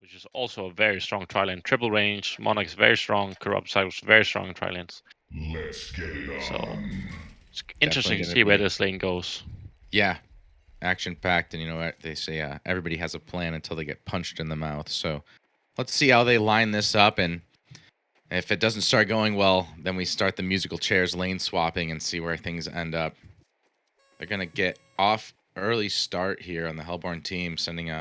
which is also a very strong tri-lane. Triple range, Monarch is very strong, Corrupt Cycles very strong tri-lanes. Let's get it on. So it's interesting to Definitely see where gonna be- this lane goes. Yeah, action-packed, and you know what they say, everybody has a plan until they get punched in the mouth. So let's see how they line this up, and if it doesn't start going well, then we start the musical chairs lane swapping and see where things end up. They're gonna get off early start here on the Hellborn team, sending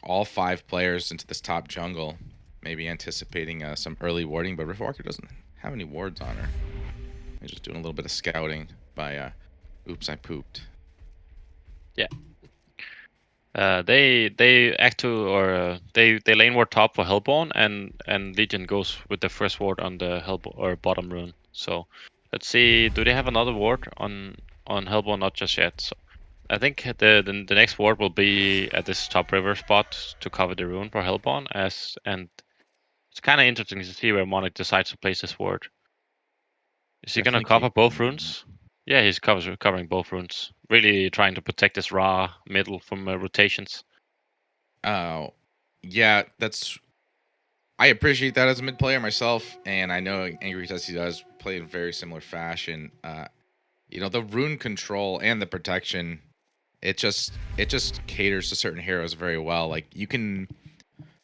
all 5 players into this top jungle, maybe anticipating some early warding, but Riftwalker doesn't have any wards on her. He's just doing a little bit of scouting by oops, I pooped. Yeah. They act to, or they lane ward top for Hellborn, and Legion goes with the first ward on the Hellborn or bottom rune. So let's see, do they have another ward on Hellborn? Not just yet. So I think the next ward will be at this top river spot to cover the rune for Hellborn, and it's kind of interesting to see where Monarch decides to place this ward. Is he gonna Definitely cover both runes? Yeah, he's covering both runes. Really trying to protect this Ra middle from rotations. Oh, yeah, that's. I appreciate that as a mid player myself, and I know Angry Tessie does play in very similar fashion. You know, the rune control and the protection, it just caters to certain heroes very well. Like you can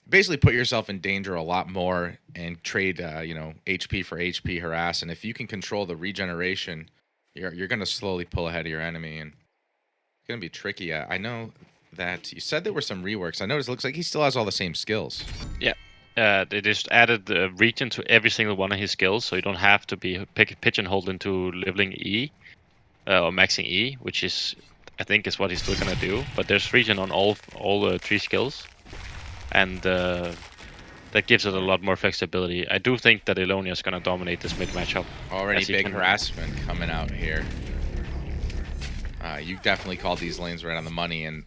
basically put yourself in danger a lot more and trade, you know, HP for HP harass, and if you can control the regeneration, you're gonna slowly pull ahead of your enemy, and it's gonna be tricky. I know that you said there were some reworks. I noticed it looks like he still has all the same skills. Yeah. They just added the regen to every single one of his skills, so you don't have to be pigeonholed into leveling E or maxing E, which is, I think, is what he's still gonna do. But there's regen on all 3 skills, and that gives it a lot more flexibility. I do think that Elonia is gonna dominate this mid matchup. Already big harassment coming out here. You definitely called these lanes right on the money, and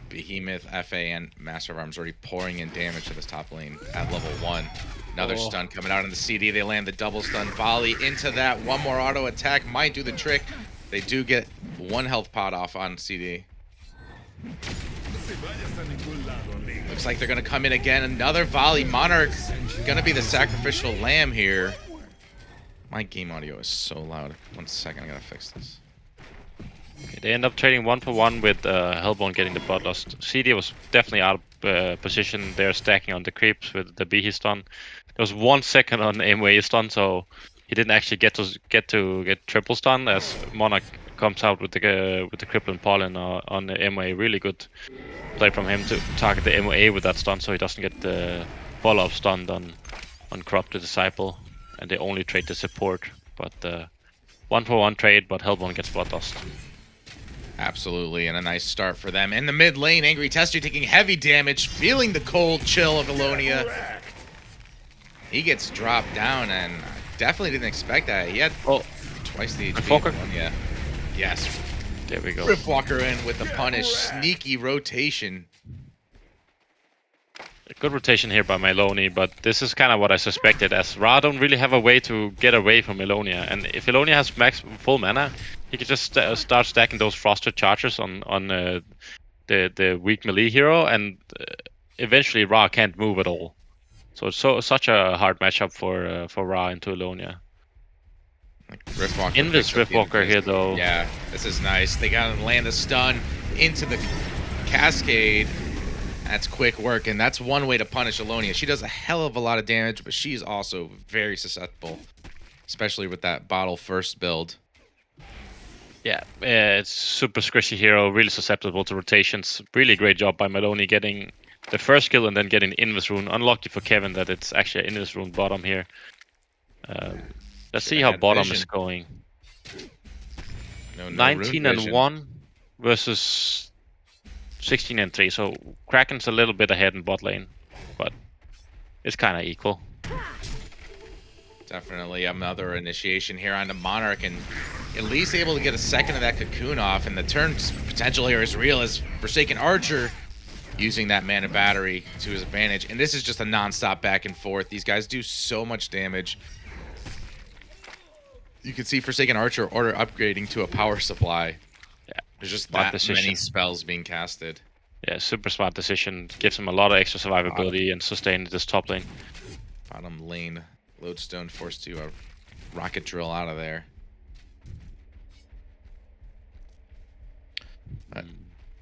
Behemoth, FA, and Master of Arms already pouring in damage to this top lane at level 1. Another stun coming out in the CD. They land the double stun volley into that. One more auto attack might do the trick. They do get 1 health pot off on CD. Looks like they're going to come in again. Another volley. Monarch going to be the sacrificial lamb here. My game audio is so loud. 1 second, I got to fix this. Okay, they end up trading 1-for-1 with Hellborn getting the bloodlust. CD was definitely out of position. They're stacking on the creeps with the Behe stun. There was 1 second on MOA stun, so he didn't actually get triple stun as Monarch comes out with the crippling pollen on the MOA. Really good play from him to target the MOA with that stun, so he doesn't get the follow-up stunned on Corrupt the Disciple, and they only trade the support. But 1-for-1 trade, but Hellborn gets bloodlust. Absolutely, and a nice start for them. In the mid lane, Angry Tester taking heavy damage, feeling the cold chill of Elonia. He gets dropped down, and definitely didn't expect that. He had twice the HP. Yeah. Yes. There we go. Riftwalker in with the punish. Sneaky rotation. A good rotation here by Melonia, but this is kind of what I suspected, as Ra don't really have a way to get away from Elonia. And if Elonia has full mana, he can just start stacking those Frosted Chargers on the weak melee hero, and eventually Ra can't move at all. So it's such a hard matchup for Ra into Elonia. Riftwalker In this Riftwalker here, though. Yeah, this is nice. They got to land the stun into the cascade. That's quick work, and that's one way to punish Elonia. She does a hell of a lot of damage, but she's also very susceptible, especially with that bottle first build. Yeah, it's super squishy hero, really susceptible to rotations. Really great job by Melonia getting the first kill and then getting the Invis rune. Unlucky for Kevin that it's actually an Invis rune bottom here. Let's see how bottom is going. No 19-1 versus 16-3. So Kraken's a little bit ahead in bot lane, but it's kind of equal. Definitely another initiation here on the Monarch, and at least able to get a second of that cocoon off, and the turn potential here is real as Forsaken Archer using that mana battery to his advantage. And this is just a non-stop back and forth. These guys do so much damage. You can see Forsaken Archer upgrading to a power supply. Yeah, there's just that many spells being casted. Yeah, super smart decision. Gives him a lot of extra survivability and sustain this top lane. Bottom lane, Lodestone forced to rocket drill out of there.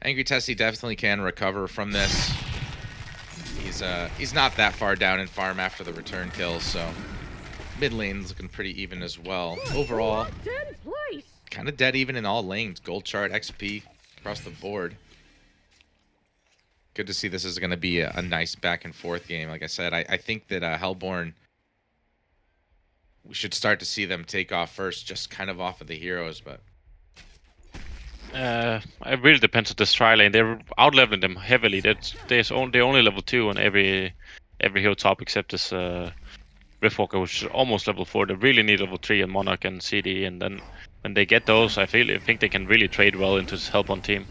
Angry Tessie definitely can recover from this. He's not that far down in farm after the return kill, so mid lane's looking pretty even as well. Overall, kind of dead even in all lanes. Gold chart, XP across the board. Good to see this is going to be a nice back and forth game. Like I said, I think that Hellborn, we should start to see them take off first, just kind of off of the heroes, but It really depends on this tri lane. They're out leveling them heavily. They're only level 2 on every hero top except this Riftwalker, which is almost level 4. They really need level 3 on Monarch and CD, and then when they get those, I think they can really trade well into this help on team.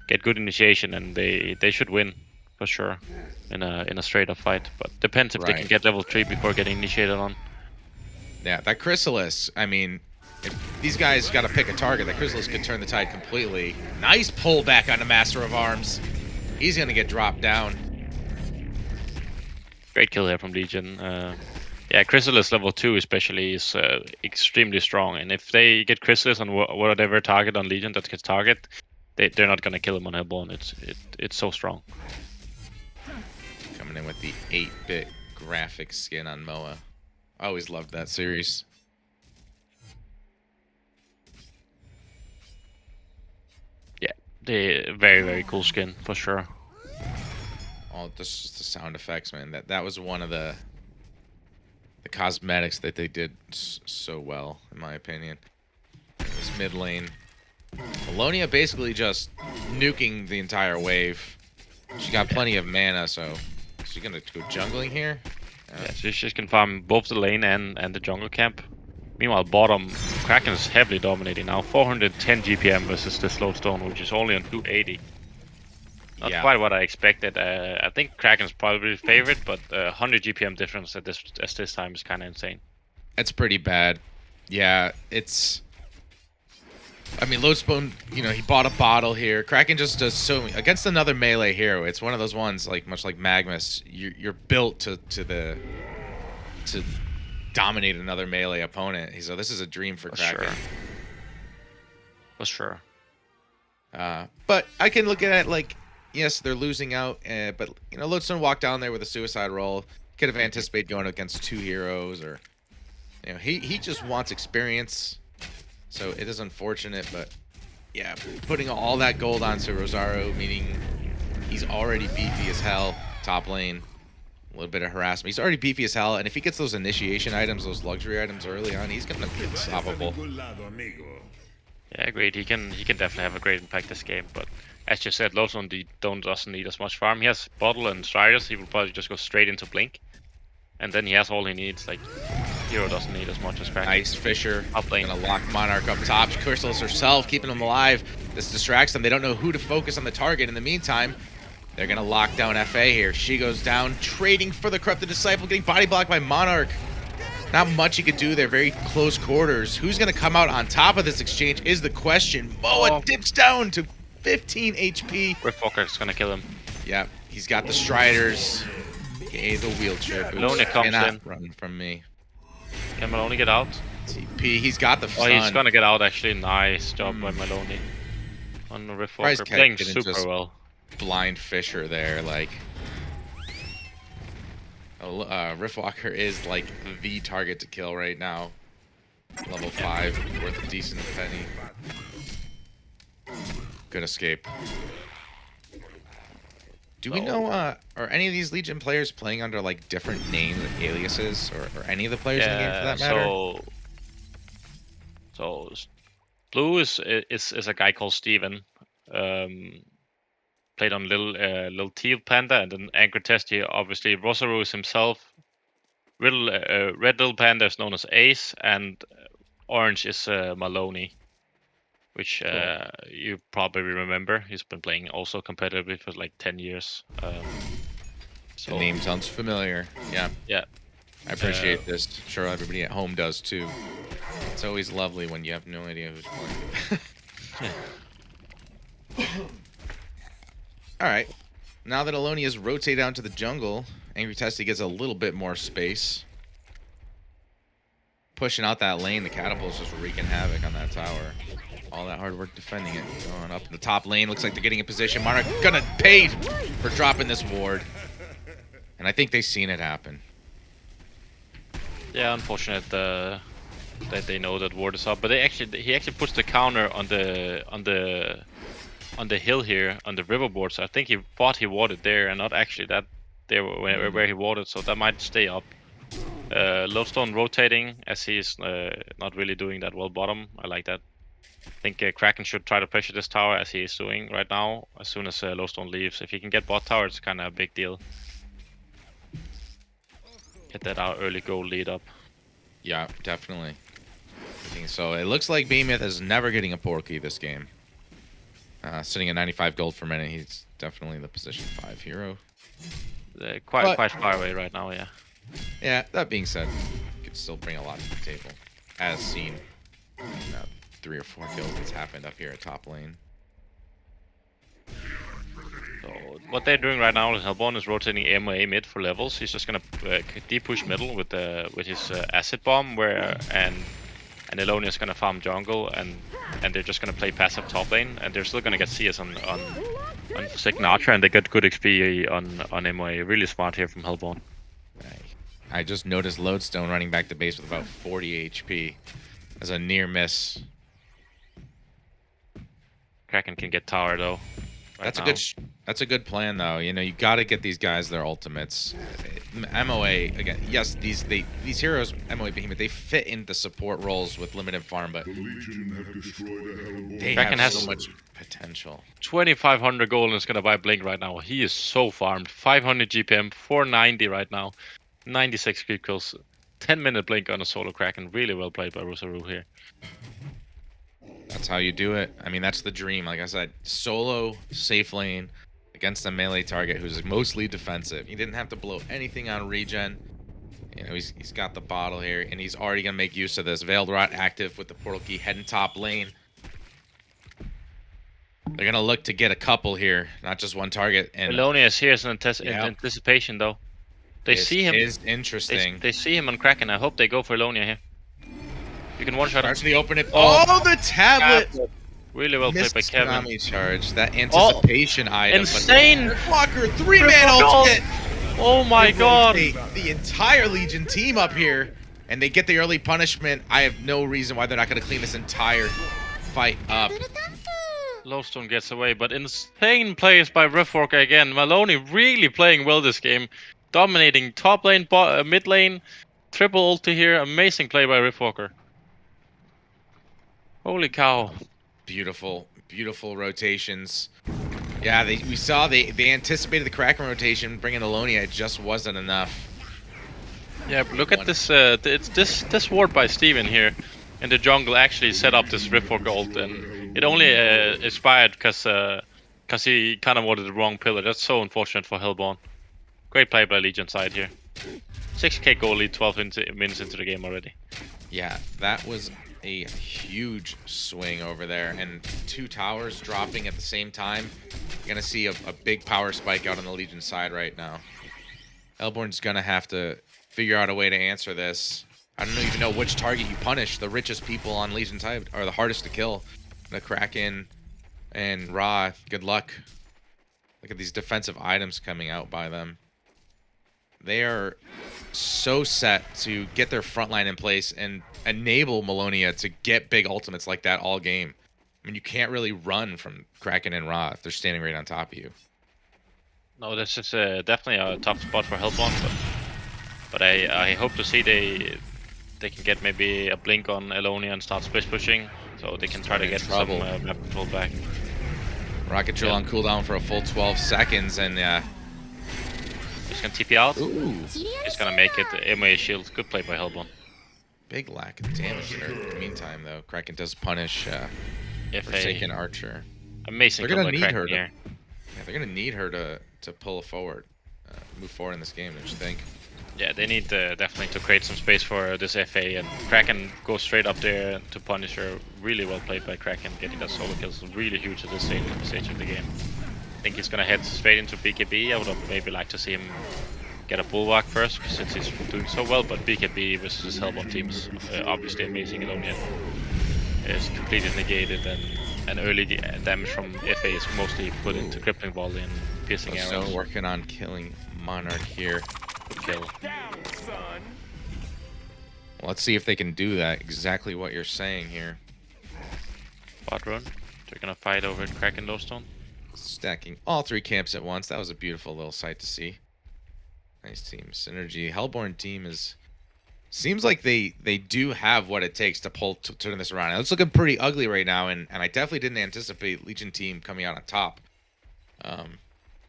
Get good initiation, and they should win for sure in a straight up fight. But depends if they can get level 3 before getting initiated on. Yeah, that Chrysalis, I mean, if these guys got to pick a target, that Chrysalis could turn the tide completely. Nice pullback on the Master of Arms. He's going to get dropped down. Great kill here from Legion. Yeah, Chrysalis level 2 especially is extremely strong. And if they get Chrysalis on whatever target on Legion that gets target, they're not going to kill him on Hellborn. It's so strong. Coming in with the 8-bit graphic skin on Moa. I always loved that series. Yeah, the very cool skin for sure. Oh, this is the sound effects, man. That was one of the cosmetics that they did so well, in my opinion. This mid lane, Alonia basically just nuking the entire wave. She got plenty of mana, so is she gonna go jungling here? Yeah, so she can farm both the lane and the jungle camp. Meanwhile, bottom, Kraken is heavily dominating now. 410 GPM versus this Lodestone, which is only on 280. Not quite what I expected. I think Kraken's probably favorite, but 100 GPM difference at this time is kind of insane. It's pretty bad. Yeah, it's... I mean, Lodestone, you know, he bought a bottle here. Kraken just does so... Against another melee hero, it's one of those ones, like much like Magnus, you're built to dominate another melee opponent. So this is a dream for Kraken. For sure. But I can look at it like, yes, they're losing out, but you know, Lodestone walked down there with a suicide roll. Could have anticipated going against 2 heroes, or you know, he just wants experience. So it is unfortunate, but yeah, putting all that gold onto Rosario, meaning he's already beefy as hell. Top lane, a little bit of harassment. He's already beefy as hell, and if he gets those initiation items, those luxury items early on, he's gonna be unstoppable. Yeah, agreed. He can definitely have a great impact this game, but as you said, Lodestone doesn't need as much farm. He has Bottle and Striders. He will probably just go straight into Blink, and then he has all he needs. Like, Hero doesn't need as much as Kraken. Nice Fisher. Up lane. Gonna lock Monarch up top. Chrysalis herself keeping him alive. This distracts them. They don't know who to focus on the target. In the meantime, they're gonna lock down FA here. She goes down, trading for the Corrupted Disciple, getting body blocked by Monarch. Not much he could do there. Very close quarters. Who's gonna come out on top of this exchange is the question. Moa dips down to 15 HP. Riftwalker's gonna kill him. Yeah, he's got the Striders. Okay, the wheelchair boots. Maloney comes in. Run from me. Can Maloney get out? TP, he's got the stun. Oh, he's gonna get out actually. Nice job by Maloney on the Riftwalker. Playing super well. Blind Fisher there, like... Riftwalker is like the target to kill right now. Level 5, worth a decent penny. Good escape. Do we know, are any of these Legion players playing under like different names and aliases, or any of the players in the game for that matter? So Blue is a guy called Steven. Played on Little Teal Panda, and then Angry Testy, obviously Rosario is himself. Red Little Panda is known as Ace, and Orange is Maloney, which you probably remember. He's been playing also competitively for like 10 years. The name sounds familiar. Yeah. Yeah. I appreciate this. I'm sure everybody at home does too. It's always lovely when you have no idea who's playing. All right. Now that Alonia's rotated out to the jungle, Angry Testy gets a little bit more space. Pushing out that lane, the catapult's just wreaking havoc on that tower. All that hard work defending it. Going up in the top lane. Looks like they're getting in position. Monarch gonna pay for dropping this ward. And I think they've seen it happen. Yeah, unfortunate that they know that ward is up, but he actually puts the counter on the hill here on the riverboard. So I think he thought he warded there and not actually that there where he warded. So that might stay up. Lodestone rotating as he is not really doing that well bottom. I like that. I think Kraken should try to pressure this tower as he is doing right now. As soon as Lodestone leaves, if he can get bot tower, it's kind of a big deal. Get that out early goal lead up. Yeah, definitely. I think so. It looks like Behemoth is never getting a Porky this game. Sitting at 95 gold for minute. He's definitely the position 5 hero. Quite far away right now, yeah. Yeah, that being said, could still bring a lot to the table. As seen. 3 or 4 kills that's happened up here at top lane. So what they're doing right now is Hellborn is rotating MOA mid for levels. He's just gonna deep push middle with his acid bomb, and Elonia is gonna farm jungle, and they're just gonna play passive top lane, and they're still gonna get CS on second archer, and they get good XP on MOA. Really smart here from Hellborn. I just noticed Lodestone running back to base with about 40 HP as a near miss. Kraken can get tower though. That's a good plan though. You know, you got to get these guys their ultimates. MOA again. Yes, these heroes, MOA Behemoth, they fit into support roles with limited farm, but The Legion have destroyed a Hellborn. they Kraken have has so much potential. 2,500 gold and is gonna buy Blink right now. He is so farmed. 500 GPM, 490 right now, 96 creep kills, 10-minute Blink on a solo Kraken. Really well played by Rosaru here. That's how you do it. I mean, that's the dream. Like I said, solo, safe lane against a melee target who's mostly defensive. He didn't have to blow anything on regen. You know, he's got the bottle here, and he's already going to make use of this. Veiled Rot active with the portal key heading top lane. They're going to look to get a couple here, not just one target. And Elonia is here as an anticipation though. They see him. Is interesting. They see him on Kraken. I hope they go for Elonia here. You can one shot him. Actually open it. Oh, the tablet! Really well played by Kevin. Tsunami charge. That anticipation item. Insane! Blocker, 3-man ultimate! Oh my god! The entire Legion team up here, and they get the early punishment. I have no reason why they're not going to clean this entire fight up. Lodestone gets away, but insane plays by Riftwalker again. Maloney really playing well this game. Dominating top lane, mid lane, triple ulti here. Amazing play by Riftwalker. Holy cow. Beautiful, beautiful rotations. Yeah, we saw they anticipated the Kraken rotation, bringing Alonia. It just wasn't enough. Yeah, but look at this. It's this ward by Steven here in the jungle actually set up this Riftwalker ult, and it only expired because he kind of wanted the wrong pillar. That's so unfortunate for Hellborn. Great play by Legion side here. 6k goal lead, 12 minutes into the game already. Yeah, that was a huge swing over there, and 2 towers dropping at the same time. You're gonna see a big power spike out on the Legion side right now. Hellborn's gonna have to figure out a way to answer this. I don't even know which target you punish. The richest people on Legion side are the hardest to kill. The Kraken and Ra, good luck. Look at these defensive items coming out by them. They are so set to get their front line in place and enable Melonia to get big ultimates like that all game. I mean, you can't really run from Kraken and Ra if they're standing right on top of you. No, this is definitely a tough spot for Hellborn, but I hope to see they can get maybe a blink on Elonia and start splish pushing, so they can try to get some map control back. Rocket drill on cooldown for a full 12 seconds, and he's gonna TP out. Ooh. He's gonna make it. MA shield. Good play by Hellborn. Big lack of damage there. In the meantime, though, Kraken does punish Forsaken Archer. Amazing. They're gonna need her. Here. Yeah, they're gonna need her to pull forward, move forward in this game. Don't you think? Yeah, they need definitely to create some space for this FA, and Kraken goes straight up there to punish her. Really well played by Kraken, getting that solo kill is really huge at this stage of the game. I think he's gonna head straight into BKB. I would have maybe liked to see him get a bulwark first, since he's doing so well. But BKB versus his Hellborn team is obviously amazing. Elonian is completely negated, and early damage from FA is mostly put into crippling volley and piercing arrows. So working on killing Monarch here. Good kill. Well, let's see if they can do that. Exactly what you're saying here. Bot run. They're gonna fight over at Kraken Lowstone. Stacking all 3 camps at once. That was a beautiful little sight to see. Nice team synergy. Hellborn team seems like they do have what it takes to turn this around. It's looking pretty ugly right now, and I definitely didn't anticipate Legion team coming out on top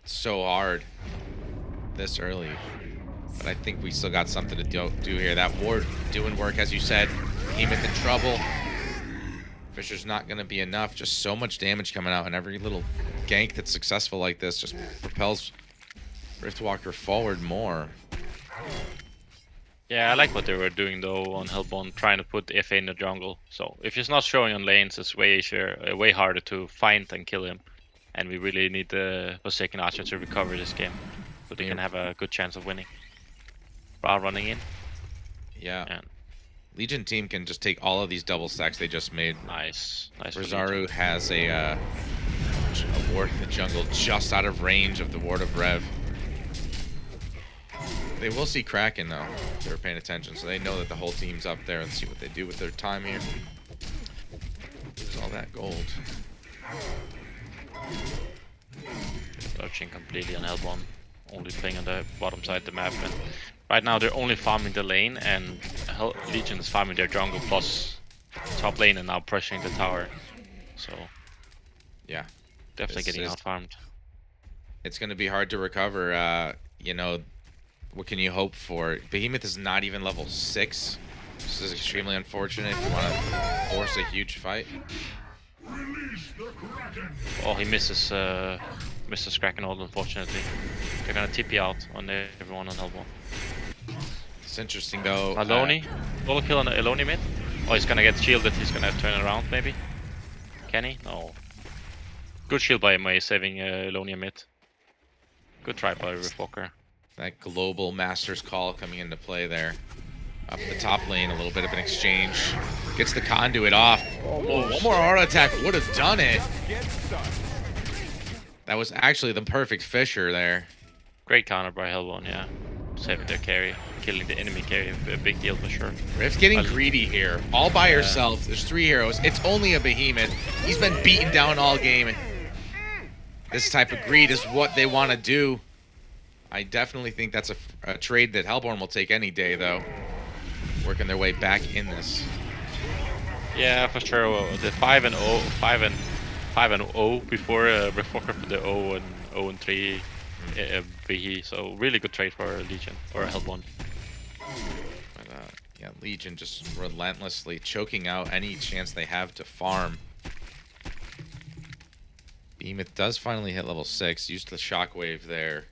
so hard this early. But I think we still got something to do here. That ward doing work, as you said. Behemoth in trouble. Fisher's not going to be enough. Just so much damage coming out, and every little gank that's successful like this just propels Riftwalker forward more. Yeah, I like what they were doing though on Hellborn, trying to put FA in the jungle. So if he's not showing on lanes, it's way easier, way harder to find and kill him. And we really need the Forsaken Archer to recover this game, so they can have a good chance of winning. Ra running in. Yeah. And Legion team can just take all of these double stacks they just made. nice. Rosaru has a ward in the jungle just out of range of the ward of Rev. They will see Kraken though, if they're paying attention, so they know that the whole team's up there, and see what they do with their time here. There's all that gold. Lurching completely on Hellborn, only playing on the bottom side of the map. And right now they're only farming the lane, and Legion is farming their jungle plus top lane and now pressuring the tower. So Yeah, definitely getting out farmed. it's going to be hard to recover. You know, what can you hope for? Behemoth is not even level 6. This is extremely unfortunate if you want to force a huge fight. Oh, he misses Kraken hold, unfortunately. They're gonna TP out on everyone on Hellborn. It's interesting though. Aloni? Solo kill on Aloni mid? Oh, he's gonna get shielded. He's gonna turn around maybe? Can he? No. Good shield by May, saving Aloni mid. Good try by Riftwalker. That global master's call coming into play there. Up the top lane, a little bit of an exchange. Gets the conduit off. Oh, one more auto attack would have done it. That was actually the perfect Fisher there. Great counter by Hellborn, yeah. Saving their carry, killing the enemy carry, a big deal for sure. Rift's getting greedy here. All by herself. There's 3 heroes. It's only a Behemoth. He's been beaten down all game. This type of greed is what they want to do. I definitely think that's a trade that Hellborn will take any day, though. Working their way back in this. Yeah, for sure. The 5-0 before Riftwalker for the 0-3 VE. So really good trade for Legion or Hellborn. But, yeah, Legion just relentlessly choking out any chance they have to farm. Behemoth does finally hit level 6. Used the shockwave there.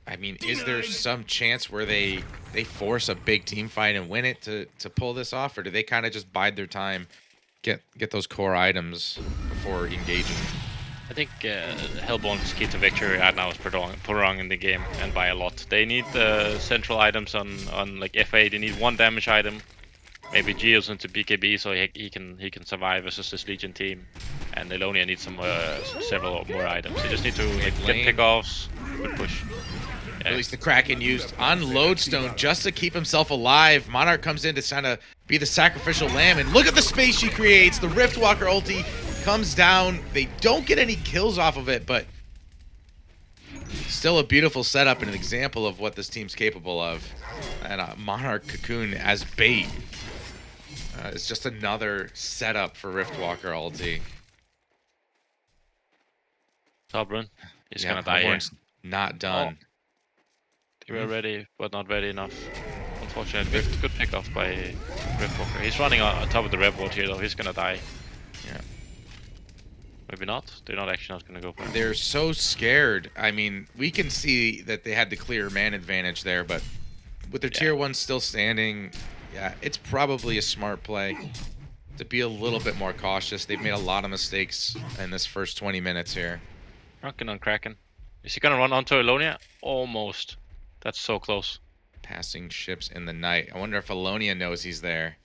I mean, is there some chance where they force a big team fight and win it to pull this off, or do they kind of just bide their time, get those core items before engaging? I think Hellborn's key to victory right now is prolong in the game, and by a lot. They need central items on like FA. They need 1 damage item, maybe Geos into BKB so he can survive versus this Legion team. And they'll only need several more items. They just need to get pickoffs, good push. Yeah. At least the Kraken used on Lodestone just to keep himself alive. Monarch comes in to kind of be the sacrificial lamb, and look at the space she creates. The Riftwalker ulti comes down. They don't get any kills off of it, but still a beautiful setup and an example of what this team's capable of. And Monarch Cocoon as bait. It's just another setup for Riftwalker ulti. Top run. He's gonna die here. Not done. Oh. They were ready, but not ready enough. Unfortunately, good pick off by Riftwalker. He's running on top of the Rev Ward here though. He's gonna die. Yeah. Maybe not. They're not actually not gonna go for it. They're so scared. I mean, we can see that they had the clear man advantage there, but with their tier 1 still standing, yeah, it's probably a smart play to be a little bit more cautious. They've made a lot of mistakes in this first 20 minutes here. Knocking on Kraken. Is he gonna run onto Alonia? Almost. That's so close. Passing ships in the night. I wonder if Alonia knows he's there.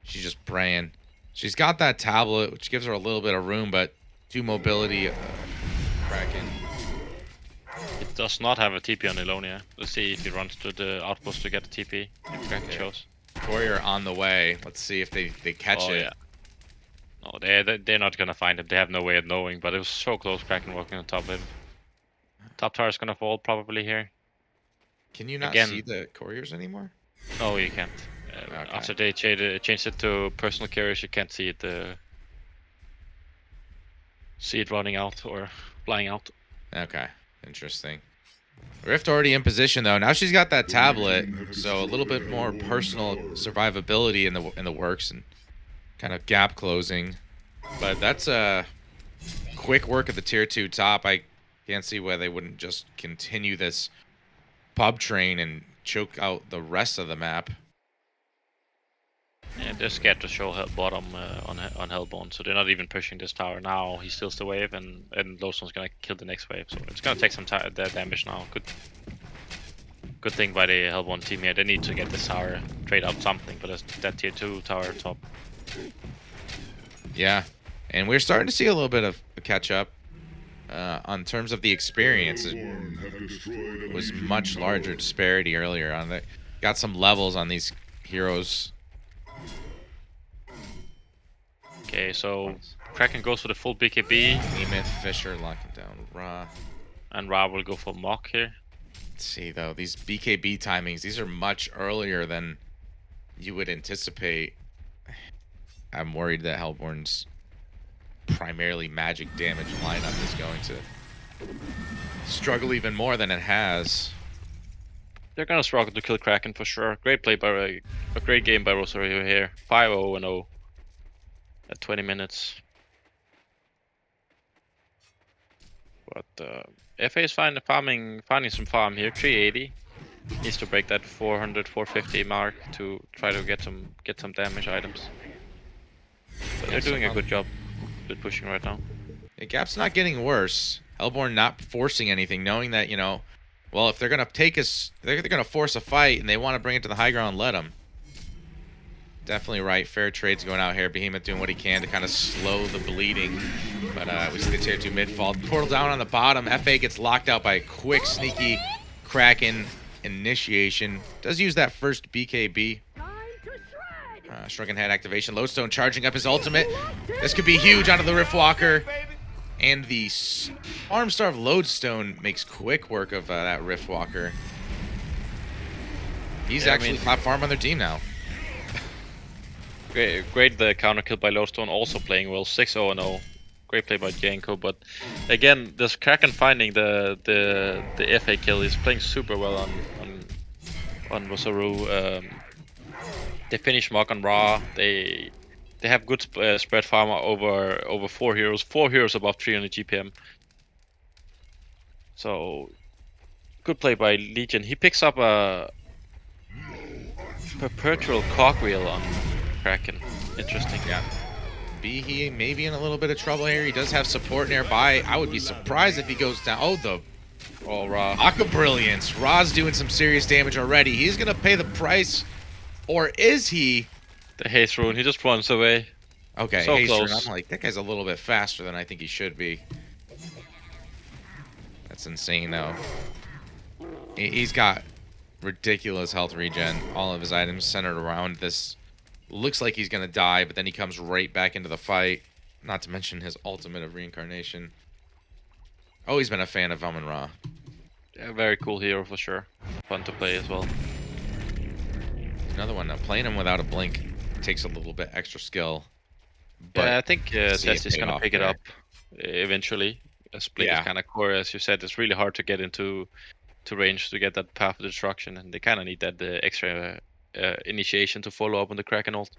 She's just praying. She's got that tablet, which gives her a little bit of room, but 2 mobility. Kraken. It does not have a TP on Alonia. Let's see if he runs to the outpost to get a TP. If Kraken shows. Courier on the way. Let's see if they catch it. Yeah. No, they're not gonna find him. They have no way of knowing. But it was so close. Kraken walking on top of him. Top tower is gonna fall probably here. Can you not Again, see the couriers anymore? No, you can't. Okay. After they changed it to personal carriers, you can't see it running out or flying out. Okay, interesting. Rift already in position though. Now she's got that tablet, so a little bit more personal survivability in the works and kind of gap closing. But that's a quick work at the tier 2 top. I can't see why they wouldn't just continue this pub train and choke out the rest of the map. Yeah, they're scared to show bottom on Hellborn, so they're not even pushing this tower now. He steals the wave, and Lowstone's gonna kill the next wave. So it's gonna take some damage now. Good thing by the Hellborn team here. They need to get this tower, trade out something, but there's that tier 2 tower top. Yeah, and we're starting to see a little bit of a catch up on terms of the experience. It was much larger disparity earlier on. They got some levels on these heroes. Okay, so Kraken goes for the full BKB. Newerth, Fisher locking down Ra. And Ra will go for Mock here. Let's see, though, these BKB timings, these are much earlier than you would anticipate. I'm worried that Hellborn's primarily magic damage lineup is going to struggle even more than it has. They're gonna struggle to kill Kraken for sure. Great play by a great game by Rosario here. 5-0-0 at 20 minutes. But FA is finding some farm here. 380. Needs to break that 400, 450 mark to try to get some damage items. But they're doing a good job with pushing right now. The gap's not getting worse. Hellborn not forcing anything, knowing that, you know, well, if they're gonna take us, they're gonna force a fight, and they want to bring it to the high ground, let them. Definitely right. Fair trade's going out here. Behemoth doing what he can to kind of slow the bleeding. But we see the tier 2 mid fall. Portal down on the bottom. FA gets locked out by a quick, sneaky Kraken initiation. Does use that first BKB. Shrunken Head activation. Lodestone charging up his ultimate. This could be huge onto the Riftwalker. And the Armstarved Lodestone makes quick work of that Riftwalker. He's actually top farm on their team now. Great the counter kill by Lodestone, also playing well. 6-0-0. Great play by Janko, but again, this Kraken finding the FA kill is playing super well on Rosaru. They finish Mock on Ra. They have good spread farm over 4 heroes. 4 heroes above 300 GPM. So good play by Legion. He picks up a perpetual cogwheel on Kraken. Interesting. Yeah. He may be in a little bit of trouble here. He does have support nearby. I would be surprised if he goes down. Oh, Ra. Aqua Brilliance. Ra's doing some serious damage already. He's going to pay the price. Or is he? The haste rune. He just runs away. Okay, so haste rune. close. I'm like, that guy's a little bit faster than I think he should be. That's insane, though. He's got ridiculous health regen. All of his items centered around this. Looks like he's going to die, but then he comes right back into the fight. Not to mention his ultimate of reincarnation. Always been a fan of Amon-Ra. Yeah, very cool hero for sure. Fun to play as well. Another one. Now, playing him without a blink takes a little bit extra skill. But yeah, I think Testy's going to pick it up eventually. Blink is kind of core, as you said. It's really hard to get into range to get that path of destruction, and they kind of need that extra initiation to follow up on the Kraken ult.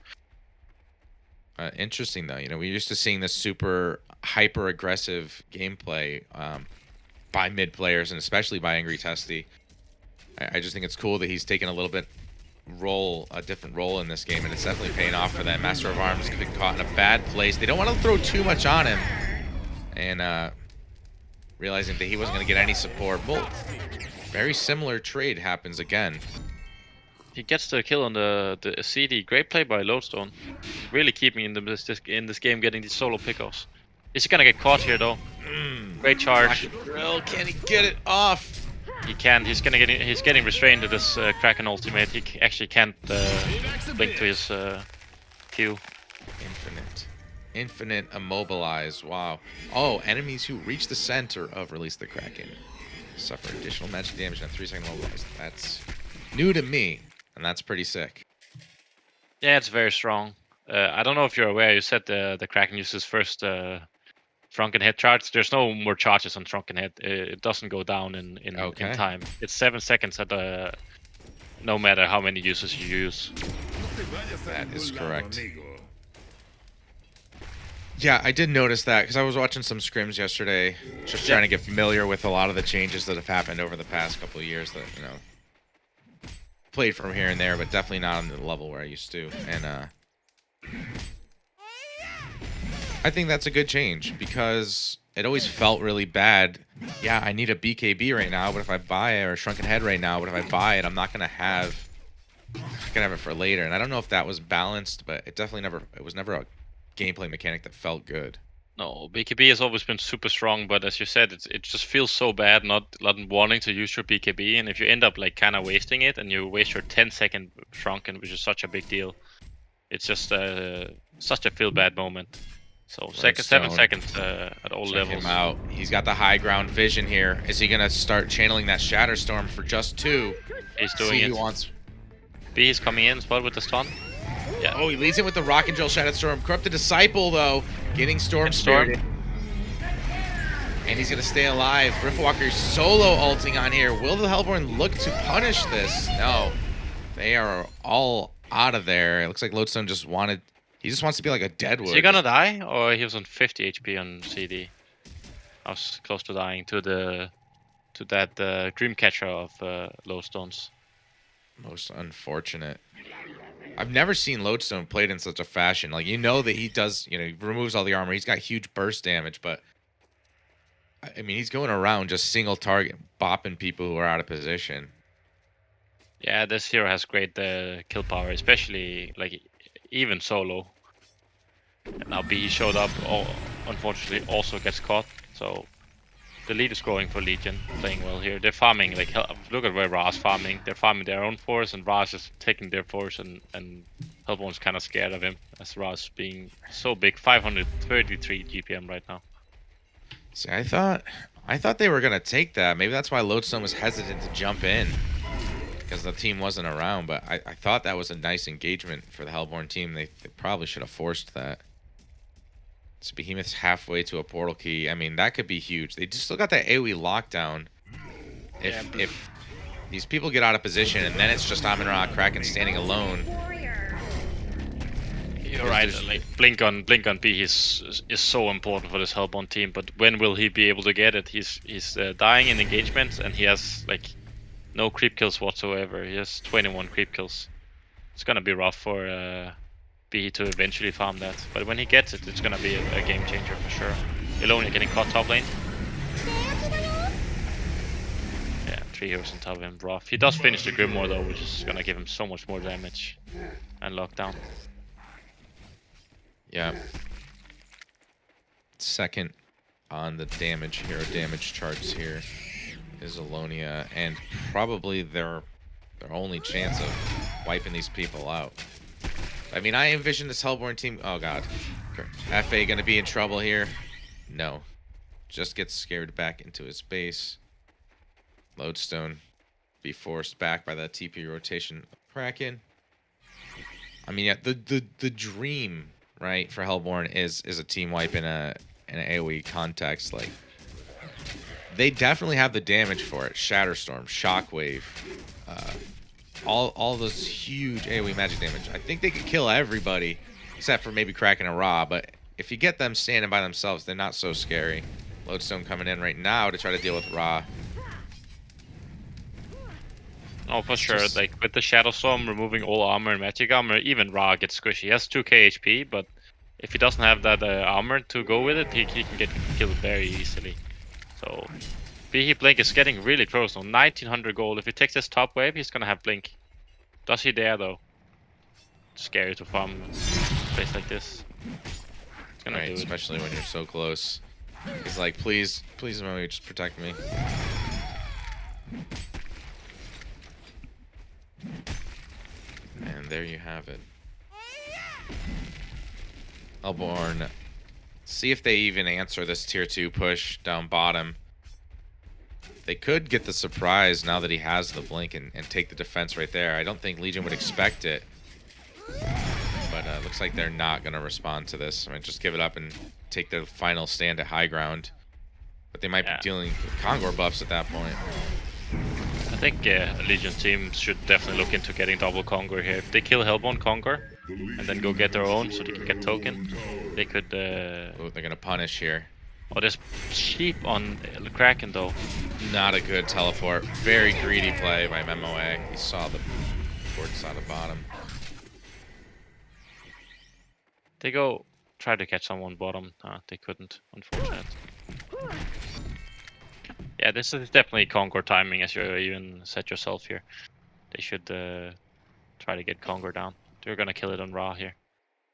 Interesting though, you know, we're used to seeing this super hyper aggressive gameplay by mid players, and especially by Angry Testy. I just think it's cool that he's taken a little bit a different role in this game, and it's definitely paying off for that. Master of Arms has been caught in a bad place. They don't want to throw too much on him, and realizing that he wasn't going to get any support. Well, very similar trade happens again. He gets the kill on the CD. Great play by Lodestone. He's really keeping in this game, getting these solo pickoffs. Is he gonna get caught here though? Great charge. Drill, can he get it off? He can. He's getting restrained to this Kraken ultimate. He actually can't blink to his Q. Infinite immobilize. Wow. Oh, enemies who reach the center of Release the Kraken suffer additional magic damage and 3-second immobilize. That's new to me, and that's pretty sick. Yeah, it's very strong. I don't know if you're aware. You said the Kraken uses first Shrunken Head charge. There's no more charges on Shrunken Head. It doesn't go down in time. It's 7 seconds at no matter how many uses you use. That is correct. Yeah, I did notice that because I was watching some scrims yesterday, just trying to get familiar with a lot of the changes that have happened over the past couple of years that, you know, played from here and there, but definitely not on the level where I used to. And I think that's a good change because it always felt really bad. Yeah, I need a BKB right now, but if I buy it, or a Shrunken Head right now, but if I buy it, I'm not gonna have it for later. And I don't know if that was balanced, but it definitely was never a gameplay mechanic that felt good. No, BKB has always been super strong, but as you said, it just feels so bad not wanting to use your BKB, and if you end up like kind of wasting it, and you waste your 10-second Shrunken, which is such a big deal, it's just such a feel bad moment. So 7 seconds at all levels. Him out. He's got the high ground vision here. Is he gonna start channeling that Shatterstorm for just 2? He's doing it. He wants. B is coming in, spot with the stun. Yeah. Oh, he leads it with the Rock and Drill Shatterstorm. Corrupted Disciple, though, getting Storm Spirit. And he's going to stay alive. Riftwalker solo ulting on here. Will the Hellborn look to punish this? No. They are all out of there. It looks like Lodestone just wanted... He just wants to be like a Deadwood. Is he going to die? Or he was on 50 HP on CD? I was close to dying to that Dreamcatcher of Lodestone's. Most unfortunate. I've never seen Lodestone played in such a fashion. Like, you know that he does, you know, he removes all the armor. He's got huge burst damage, but I mean, he's going around just single target, bopping people who are out of position. Yeah, this hero has great kill power, especially like even solo. And now B showed up, unfortunately also gets caught. So the lead is growing for Legion, playing well here. They're farming, like, look at where Ra's farming. They're farming their own force, and Ra's is taking their force, and Hellborn's kind of scared of him, as Ra's being so big. 533 GPM right now. See, I thought they were gonna take that. Maybe that's why Lodestone was hesitant to jump in, because the team wasn't around. But I thought that was a nice engagement for the Hellborn team. They probably should have forced that. Behemoth's halfway to a portal key. I mean, that could be huge. They just still got that AoE lockdown. If these people get out of position and then it's just Amun-Ra Kraken standing alone. You're right. Like blink on B is so important for this Hellborn team. But when will he be able to get it? He's dying in engagements, and he has like no creep kills whatsoever. He has 21 creep kills. It's gonna be rough for B to eventually farm that, but when he gets it, it's gonna be a game changer for sure. Elonia getting caught top lane. Yeah, 3 heroes on top of him, rough. He does finish the Grimoire though, which is gonna give him so much more damage and lockdown. Yeah. Second on the damage charts here is Elonia, and probably their only chance of wiping these people out. I mean, I envision this Hellborn team... Oh, God. FA going to be in trouble here? No. Just gets scared back into his base. Lodestone be forced back by that TP rotation. Kraken. I mean, yeah, the dream, right, for Hellborn is a team wipe in an AoE context. Like, they definitely have the damage for it. Shatterstorm, Shockwave, all those huge AoE magic damage. I think they could kill everybody except for maybe Kraken and Ra, but if you get them standing by themselves, they're not so scary. Lodestone coming in right now to try to deal with Ra. Oh, for sure. Like with the Shadow Storm removing all armor and magic armor, even Ra gets squishy. He has 2k HP, but if he doesn't have that armor to go with it, he can get killed very easily. So BH Blink is getting really close now. 1900 gold. If he takes this top wave, he's gonna have Blink. Does he dare though? Scary to farm a place like this. He's gonna Right, do it. especially when you're so close. He's like, please, please, mommy, just protect me. And there you have it. Hellborn. See if they even answer this tier 2 push down bottom. They could get the surprise now that he has the blink and take the defense right there. I don't think Legion would expect it. But looks like they're not going to respond to this. I mean, just give it up and take the final stand at high ground. But they might be dealing with Kongor buffs at that point. I think Legion team should definitely look into getting double Kongor here. If they kill Hellborn Kongor and then go get their own so they can get token, they could... Oh, they're going to punish here. Oh, there's sheep on Kraken though. Not a good teleport. Very greedy play by Memoe. He saw the boards on the bottom. They go try to catch someone bottom. They couldn't, unfortunately. Yeah, this is definitely Kongor timing, as you even said yourself here. They should try to get Kongor down. They're gonna kill it on Ra here.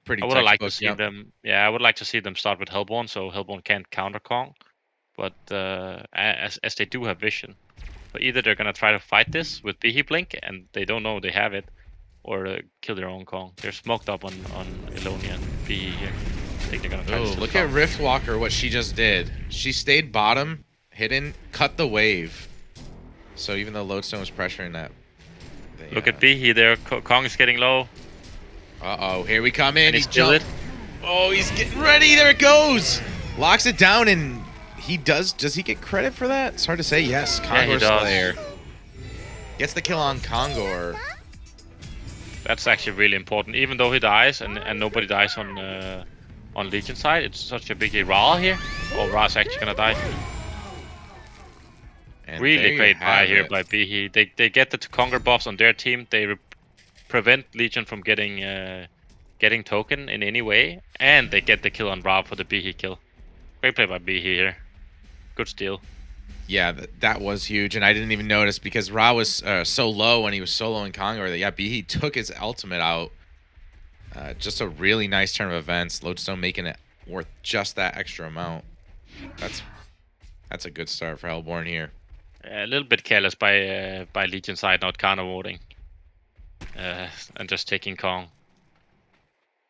Pretty I would have liked to textbook, see yep. them. Yeah, I would like to see them start with Hellborn, so Hellborn can't counter Kong. But as they do have vision, but either they're gonna try to fight this with BH Blink and they don't know they have it, or kill their own Kong. They're smoked up on Elonia and BH here. I think they're gonna try to Look at Riftwalker, what she just did. She stayed bottom, hidden, cut the wave. So even though Lodestone was pressuring that. Look at BH there. Kong is getting low. Uh-oh, here we come in. And He's still it. Oh, he's getting ready. There it goes. Locks it down, and he does. Does he get credit for that? It's hard to say. Yes, Yeah, he Kongor does. Slayer gets the kill on Kongor. That's actually really important. Even though he dies and nobody dies on Legion side, it's such a big Ra here. Oh, Ra's actually gonna die. And Really great buy here by BH. They get the Kongor buffs on their team. They prevent Legion from getting token in any way, and they get the kill on Ra for the BH kill. Great play by BH here. Good steal. Yeah, that was huge, and I didn't even notice because Ra was so low when he was soloing Kongor that BH took his ultimate out. Just a really nice turn of events. Lodestone making it worth just that extra amount. That's a good start for Hellborn here. A little bit careless by Legion side not counter voting and just taking Kong.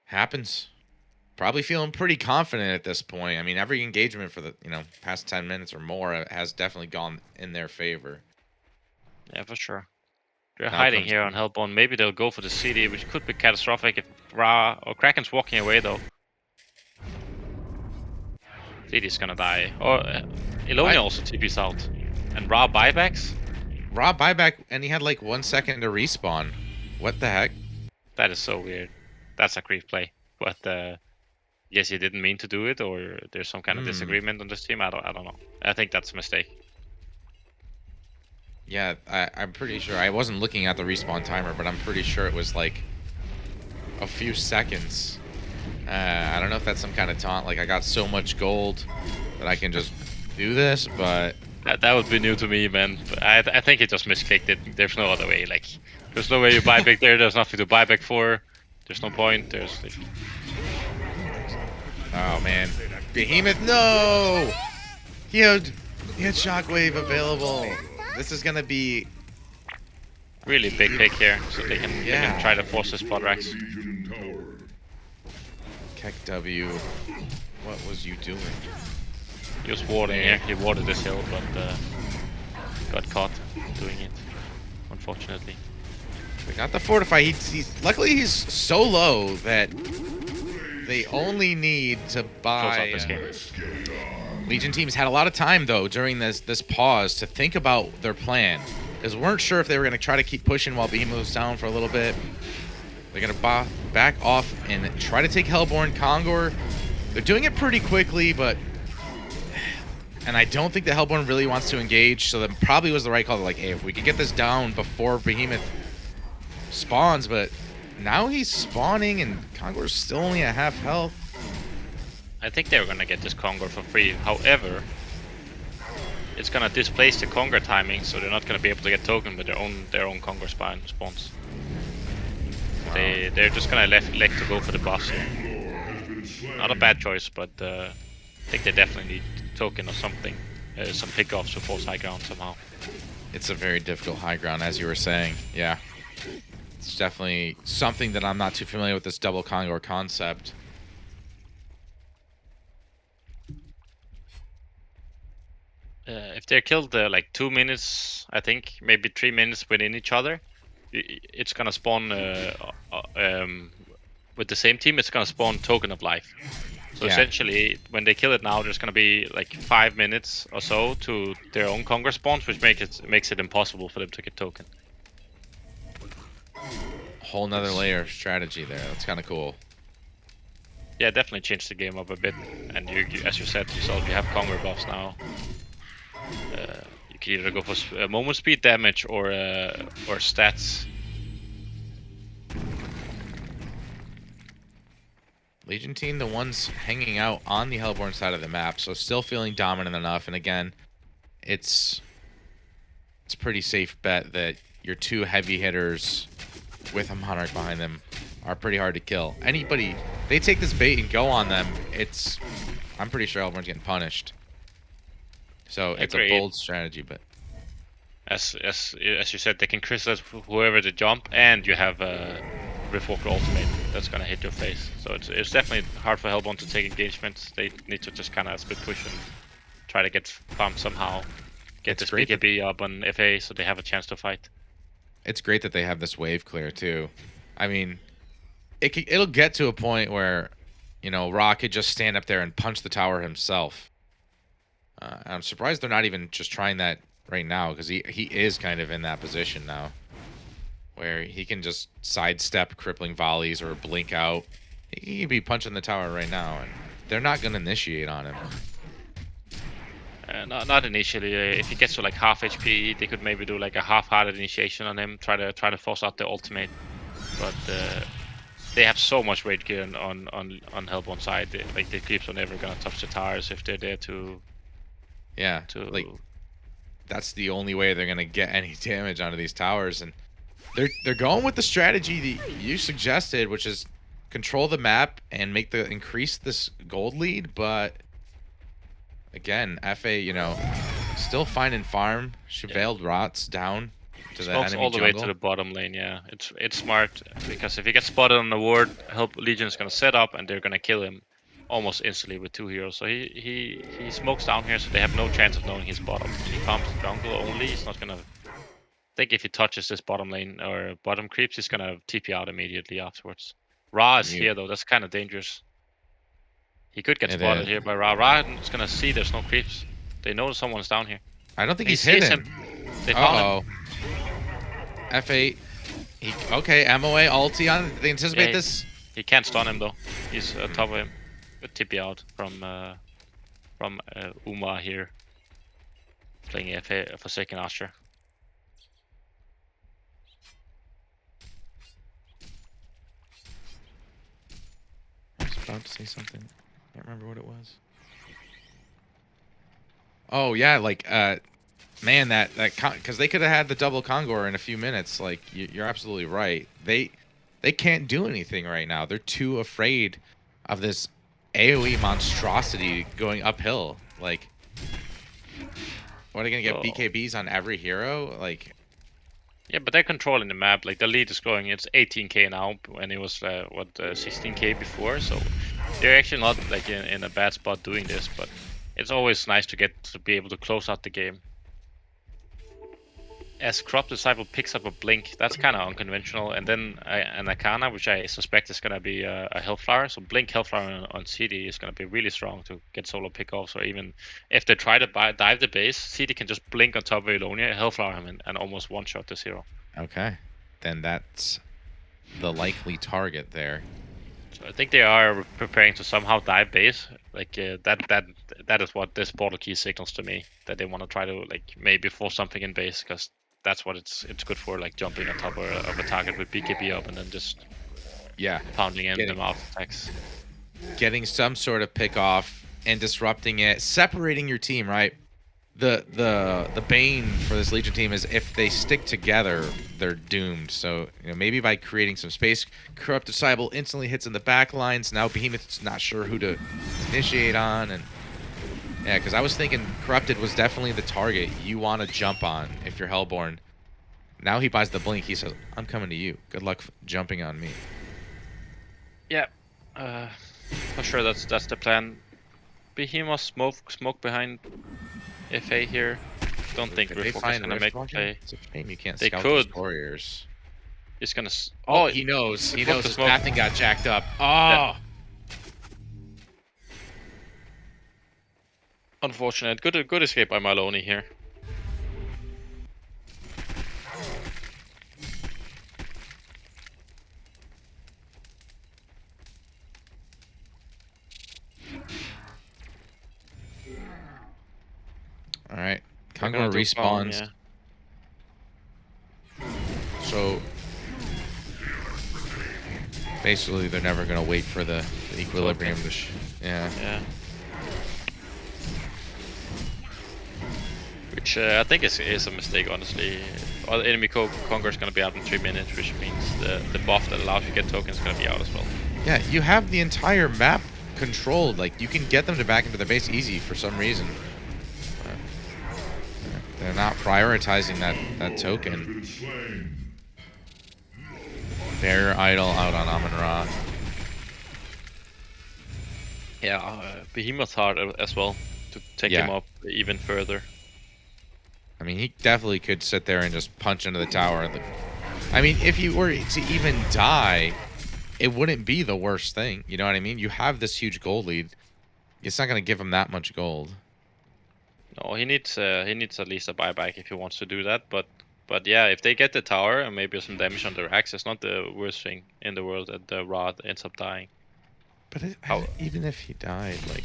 Happens. Probably feeling pretty confident at this point. I mean, every engagement for the past 10 minutes or more has definitely gone in their favor. Yeah, for sure. They're hiding here on Hellborn. Maybe they'll go for the CD, which could be catastrophic if Ra or Kraken's walking away though. CD's gonna die. Or Elonia also TP's out. And Ra buybacks? Ra buyback, and he had like 1 second to respawn. What the heck? That is so weird. That's a creep play. But yes, he didn't mean to do it, or there's some kind of disagreement on this team. I don't know. I think that's a mistake. Yeah, I'm pretty sure. I wasn't looking at the respawn timer, but I'm pretty sure it was like a few seconds. I don't know if that's some kind of taunt. Like, I got so much gold that I can just do this, but... That would be new to me, man. But I think it just misclicked it. There's no other way. Like, there's no way you buy back there. There's nothing to buy back for. There's no point. There's... Oh, man. Behemoth, no! He had Shockwave available. This is going to be... really big pick here, so they can try to force the spot racks. Keck W, what was you doing? He was warding here. He warded this hill, but got caught doing it, unfortunately. They got the fortify. Luckily he's so low that they only need to buy. Close out this game. Legion teams had a lot of time though during this pause to think about their plan, because we weren't sure if they were going to try to keep pushing while Behemoth moves down for a little bit. They're going to back off and try to take Hellborn Kongor. They're doing it pretty quickly, but... And I don't think the Hellborn really wants to engage, so that probably was the right call. Like, hey, if we could get this down before Behemoth spawns, but now he's spawning and Kongor's still only at half health. I think they were gonna get this Kongor for free. However, it's gonna displace the Conquer timing, so they're not gonna be able to get token with their own Conquer spawns. Wow. They're just gonna elect to go for the boss here. Not a bad choice, but I think they definitely need token or something, some pickoffs to force high ground somehow. It's a very difficult high ground, as you were saying. Yeah, it's definitely something that I'm not too familiar with, this double Condor concept. If they're killed like 2 minutes, I think maybe 3 minutes within each other, it's gonna spawn with the same team. It's gonna spawn token of life. So Yeah. essentially, when they kill it now, there's gonna be like 5 minutes or so to their own Conquer spawns, which makes it impossible for them to get token. Whole nother layer of strategy there. That's kind of cool. Yeah, definitely changed the game up a bit. And you as you said yourself, you have Conquer buffs now. You can either go for moment speed damage or stats. Legion team, the ones hanging out on the Hellborn side of the map, so still feeling dominant enough. And again, it's a pretty safe bet that your 2 heavy hitters with a Monarch behind them are pretty hard to kill. Anybody, they take this bait and go on them, I'm pretty sure Hellborn's getting punished. So it's a bold strategy, but as you said, they can crystallize whoever they jump, and you have a Riftwalker ultimate that's gonna hit your face. So it's definitely hard for Hellborn to take engagements. They need to just kind of split push and try to get farm somehow. Get this BKB up on FA so they have a chance to fight. It's great that they have this wave clear too. I mean, it'll get to a point where, you know, Ra could just stand up there and punch the tower himself. I'm surprised they're not even just trying that right now, because he is kind of in that position now, where he can just sidestep crippling volleys or blink out. He'd be punching the tower right now, and they're not going to initiate on him. Not initially. If he gets to like half HP, they could maybe do like a half-hearted initiation on him, try to force out the ultimate. But they have so much rage gear on Hellborn side. Like the creeps are never gonna touch the towers if they're there to. Yeah. Like that's the only way they're gonna get any damage onto these towers, and they're going with the strategy that you suggested, which is control the map and increase this gold lead, but. Again, FA, you know, still finding farm. Chevaled rots down to the enemy all the jungle. way to the bottom lane. Yeah, it's smart, because if he gets spotted on the ward, Legion is gonna set up and they're gonna kill him almost instantly with 2 heroes. So he smokes down here, so they have no chance of knowing he's bottom. If he farms jungle only, he's not gonna. I think if he touches this bottom lane or bottom creeps, he's gonna TP out immediately afterwards. Ra is here though. That's kind of dangerous. He could get spotted here by Ra. Ra is gonna see there's no creeps. They know someone's down here. I don't think he's hit him. They found him. F8. Okay, MOA ulti on. They anticipate this. He can't stun him though. He's on top of him. Good TP out from Uma here. Playing FA for second Archer. I was about to say something. Can't remember what it was. Oh yeah, like man, that because they could have had the double Kongor in a few minutes. Like you're absolutely right. They can't do anything right now. They're too afraid of this AoE monstrosity going uphill. Like, what are they gonna get BKBs on every hero? Like, yeah, but they're controlling the map. Like the lead is growing. It's 18k now, and it was 16k before. So they're actually not like in a bad spot doing this. But it's always nice to be able to close out the game. As Crop Disciple picks up a Blink, that's kind of unconventional, and then an Arcana, which I suspect is going to be a Hellflower. So Blink Hellflower on CD is going to be really strong to get solo pickoffs, or even if they try to dive the base, CD can just Blink on top of Elonia, Hellflower him, and almost one-shot this hero. Okay, then that's the likely target there. So I think they are preparing to somehow dive base. Like that is what this portal key signals to me, that they want to try to like maybe force something in base, because that's what it's good for, like jumping on top of a target with BKB up and then just pounding in them off attacks. Getting some sort of pick off and disrupting it, separating your team, right? the bane for this Legion team is if they stick together, they're doomed. So maybe by creating some space, Corrupted Disciple instantly hits in the back lines. Now Behemoth's not sure who to initiate on, and yeah, because I was thinking Corrupted was definitely the target you want to jump on if you're Hellborn. Now he buys the blink. He says, "I'm coming to you. Good luck jumping on me." Yeah, for sure that's the plan. Behemoth smoke behind FA here. Don't think Could they Riftwalker's find gonna make Riftwalker? play. It's a shame you can't They scout could. those warriors. He's gonna. Oh, he knows. He knows the his smoke. pathing got jacked up. Oh. Yeah. Unfortunate. Good escape by Maloney here. All right. They're Congo gonna do respawns. farm, yeah. So basically, they're never gonna wait for the equilibrium to. Yeah. Yeah. Which I think is a mistake, honestly. Enemy Conquer is gonna be out in 3 minutes, which means the buff that allows you to get tokens is gonna be out as well. Yeah, you have the entire map controlled. Like, you can get them to back into the base easy for some reason. They're not prioritizing that token. Bear Idol out on Amon-Ra. Yeah, Behemoth hard as well to take him up even further. I mean, he definitely could sit there and just punch into the tower. I mean, if you were to even die, it wouldn't be the worst thing. You know what I mean? You have this huge gold lead. It's not going to give him that much gold. No, he needs at least a buyback if he wants to do that. But yeah, if they get the tower and maybe some damage on the racks, it's not the worst thing in the world that the Rod ends up dying. But even if he died, like,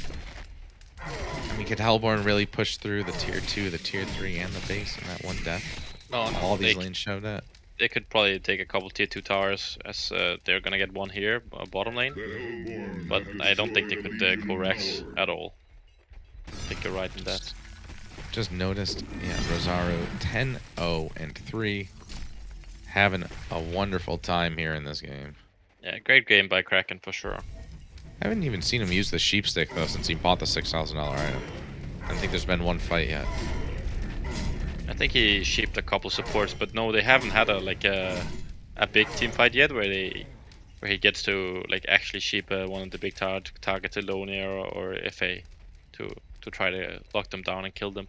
I mean, could Hellborn really push through the tier 2, the tier 3, and the base in that one death? No, all these lanes showed that. They could probably take a couple tier 2 towers, as they're gonna get one here, bottom lane. But I don't think they could co-rex at all. I think you're right in that. Just noticed, yeah, Rosario 10-0-3, having a wonderful time here in this game. Yeah, great game by Kraken for sure. I haven't even seen him use the sheep stick though since he bought the $6,000 item. I don't think there's been one fight yet. I think he sheeped a couple supports, but no, they haven't had a big team fight yet where he gets to like actually sheep one of the big targets, Elonia or FA, to try to lock them down and kill them.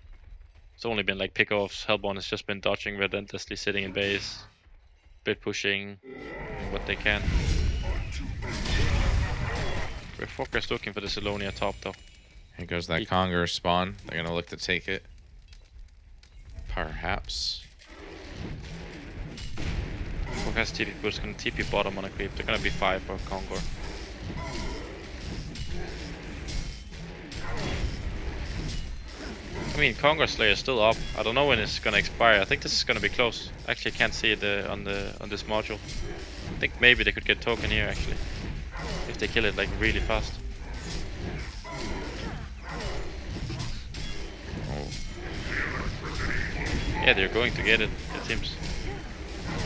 It's only been like pickoffs. Hellborn has just been dodging relentlessly, sitting in base, bit pushing what they can. Riftwalker's looking for the Elonia top though. Here goes that Conger spawn. They're gonna look to take it. Perhaps. Riftwalker's TP push gonna TP bottom on a creep. They're gonna be 5 for Conger. I mean, Conger Slayer is still up. I don't know when it's gonna expire. I think this is gonna be close. Actually, I can't see it on this module. I think maybe they could get token here actually, if they kill it like really fast. Oh. Yeah, they're going to get it. It seems.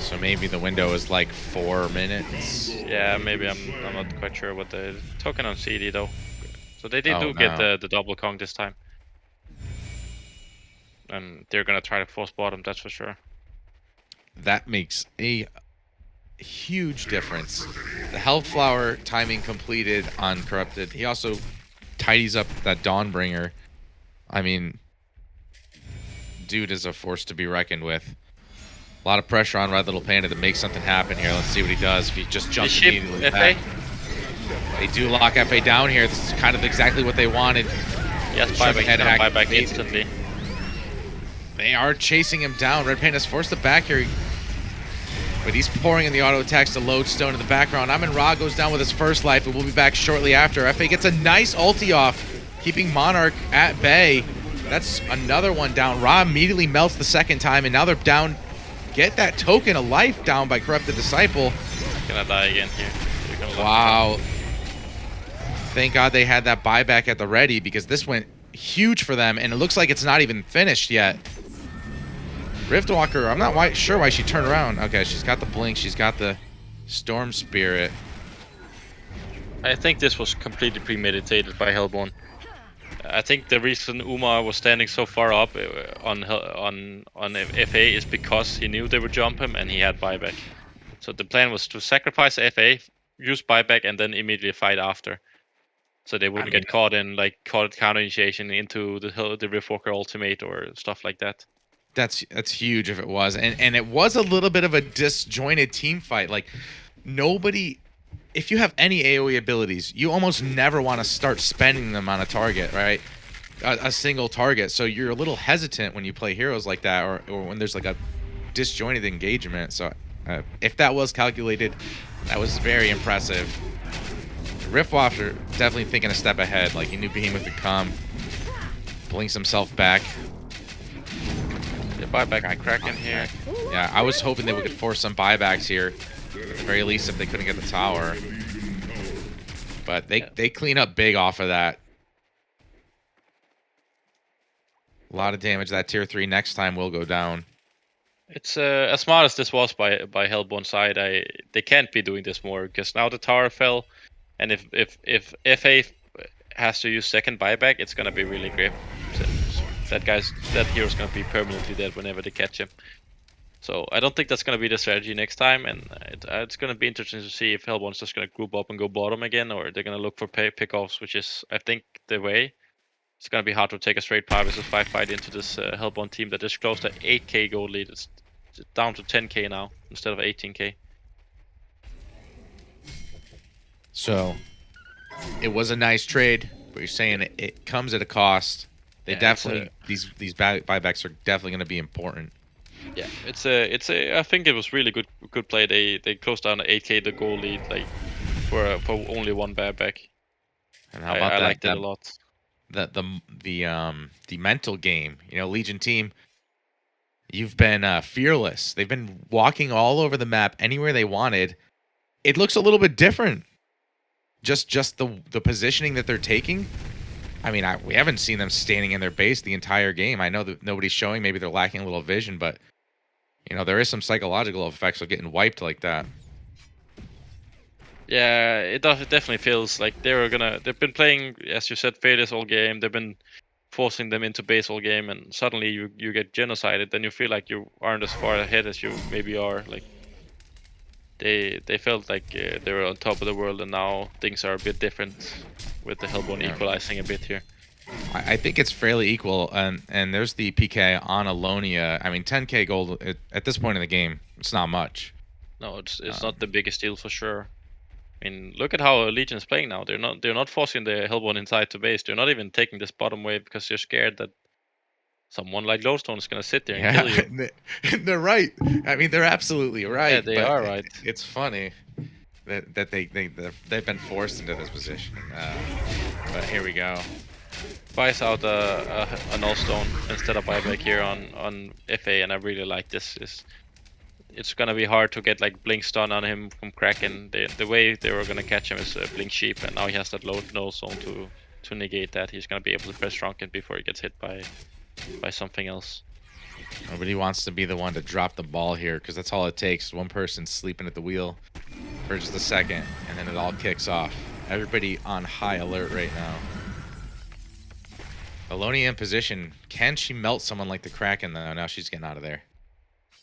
So maybe the window is like 4 minutes. Yeah, maybe I'm not quite sure what the token on CD though. So they do no. get the double Kong this time. And they're gonna try to force bottom, that's for sure. That makes a huge difference. The Hellflower timing completed on Corrupted. He also tidies up that Dawnbringer. I mean, dude is a force to be reckoned with. A lot of pressure on Red Little Panda to make something happen here. Let's see what he does. If he just jumps immediately back. They do lock FA down here. This is kind of exactly what they wanted. Yes, buyback instantly. They are chasing him down. Red Panda's forced to back here. But he's pouring in the auto attacks to Lodestone in the background. Amon-Ra goes down with his first life, and we'll be back shortly after. FA gets a nice ulti off, keeping Monarch at bay. That's another one down. Ra immediately melts the second time, and now they're down. Get that token of life down by Corrupted Disciple. Gonna die again here. Wow. Thank God they had that buyback at the ready, because this went huge for them, and it looks like it's not even finished yet. Riftwalker, I'm not sure why she turned around. Okay, she's got the blink, she's got the Storm Spirit. I think this was completely premeditated by Hellborn. I think the reason Umar was standing so far up on FA is because he knew they would jump him and he had buyback. So the plan was to sacrifice FA, use buyback, and then immediately fight after. So they wouldn't get caught in counter initiation into the Riftwalker ultimate or stuff like that. That's huge if it was, and it was a little bit of a disjointed team fight. Like nobody, if you have any AOE abilities, you almost never want to start spending them on a target, right? A single target. So you're a little hesitant when you play heroes like that, or when there's like a disjointed engagement. So if that was calculated, that was very impressive. Riftwafter definitely thinking a step ahead. Like he knew Behemoth would come. Blinks himself back. They buy back on Kraken here. Yeah, I was hoping they would force some buybacks here. At the very least, if they couldn't get the tower. But they clean up big off of that. A lot of damage. That tier 3 next time will go down. It's as smart as this was by Hellborn's side. They can't be doing this more because now the tower fell, and if FA has to use second buyback, it's gonna be really grim. So that hero's gonna be permanently dead whenever they catch him. So I don't think that's gonna be the strategy next time, and it's gonna be interesting to see if Hellborn's just gonna group up and go bottom again, or they're gonna look for pickoffs, which is I think the way. It's gonna be hard to take a straight 5 versus 5 fight into this Hellborn team that just closed to 8k gold lead. It's down to 10k now instead of 18k. So it was a nice trade, but you're saying it comes at a cost. They definitely these buybacks are definitely going to be important. Yeah, it's a. I think it was really good play. They closed down to 8k the goal lead like for only one buyback. And how about I that? liked it a lot. The mental game. You know, Legion team, you've been fearless. They've been walking all over the map anywhere they wanted. It looks a little bit different. Just the positioning that they're taking. I mean, we haven't seen them standing in their base the entire game. I know that nobody's showing. Maybe they're lacking a little vision, but you know, there is some psychological effects of getting wiped like that. Yeah, it definitely feels like they've been playing, as you said, fearless all game. They've been forcing them into base all game, and suddenly you get genocided. Then you feel like you aren't as far ahead as you maybe are. Like they felt like they were on top of the world, and now things are a bit different with the Hellborn equalizing a bit here. I think it's fairly equal, and there's the PK on Alonia. I mean, 10k gold at this point in the game, it's not much. No, it's not the biggest deal for sure. I mean, look at how Legion is playing now. They're not forcing the Hellborn inside to base. They're not even taking this bottom wave because they're scared that someone like Lodestone is gonna sit there and kill you. They're right. I mean, they're absolutely right. Yeah, they are right. It's funny that they've been forced into this position. But here we go. Buys out a Nullstone instead of buyback here on FA, and I really like this. It's gonna be hard to get like blink stun on him from Kraken. The way they were gonna catch him is blink sheep, and now he has that low Nullstone to negate that. He's gonna be able to press Shrunken before he gets hit by something else. Nobody wants to be the one to drop the ball here, because that's all it takes. One person sleeping at the wheel for just a second, and then it all kicks off. Everybody on high alert right now. Alonia in position. Can she melt someone like the Kraken, though? Now she's getting out of there.